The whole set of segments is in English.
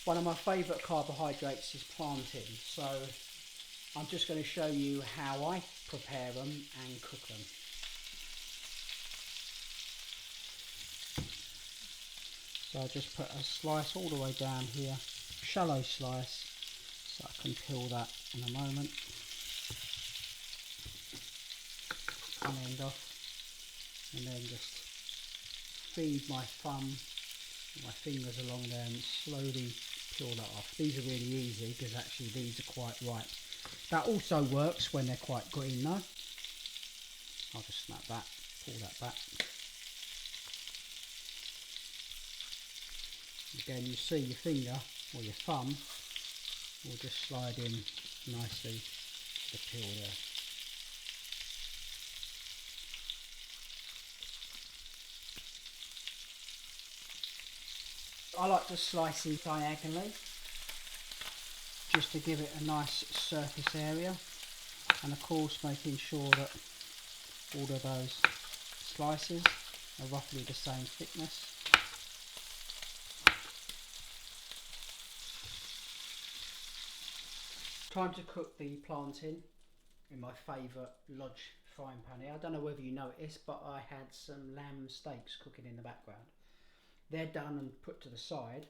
One of my favourite carbohydrates is plantain, so I'm just going to show you how I prepare them and cook them. So I just put a slice all the way down here, shallow slice, so I can peel that in a moment. One end off, and then just feed my thumb, my fingers along there and slowly peel that off. These are really easy because actually these are quite ripe. That also works when they're quite green though. I'll just snap that, pull that back. Again, you see your finger or your thumb will just slide in nicely to the peel there. I like to slice these diagonally just to give it a nice surface area, and of course making sure that all of those slices are roughly the same thickness. Time to cook the plantain in my favourite Lodge frying pan here. I don't know whether you noticed, but I had some lamb steaks cooking in the background. They're done and put to the side,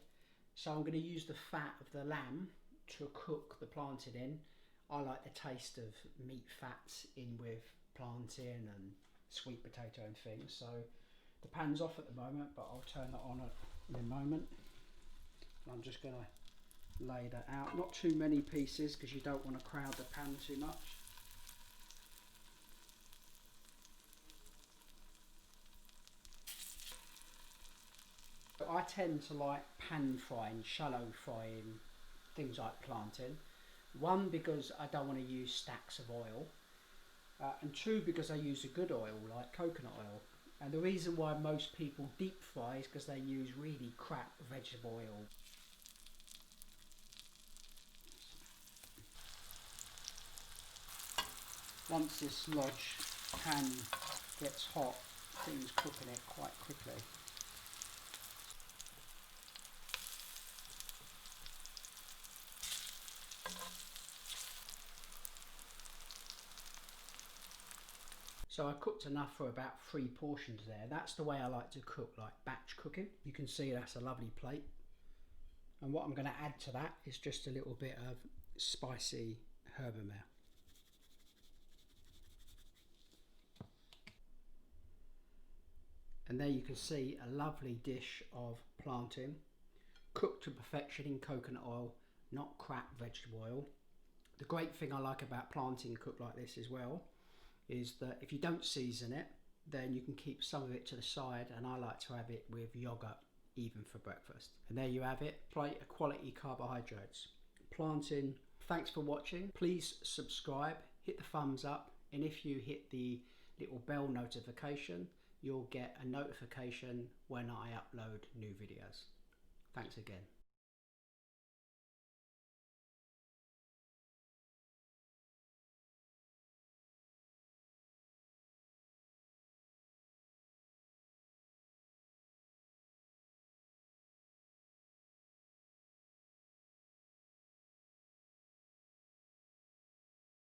so I'm going to use the fat of the lamb to cook the plantain in. I like the taste of meat fats in with plantain and sweet potato and things, so the pan's off at the moment, but I'll turn that on in a moment. I'm just going to lay that out, not too many pieces because you don't want to crowd the pan too much. I tend to like pan frying, shallow frying things like plantain. One, because I don't want to use stacks of oil, and two, because I use a good oil like coconut oil. And the reason why most people deep fry is because they use really crap vegetable oil. Once this Lodge pan gets hot, things cooking it quite quickly. So I cooked enough for about 3 portions there. That's the way I like to cook, like batch cooking. You can see that's a lovely plate. And what I'm going to add to that is just a little bit of spicy Herbamare. And there you can see a lovely dish of plantain, cooked to perfection in coconut oil, not crap vegetable oil. The great thing I like about plantain cooked like this as well is that if you don't season it, then you can keep some of it to the side, and I like to have it with yogurt even for breakfast. And there you have it, plate of quality carbohydrates. Plantain. Thanks for watching. Please subscribe, hit the thumbs up, and if you hit the little bell notification, you'll get a notification when I upload new videos. Thanks again.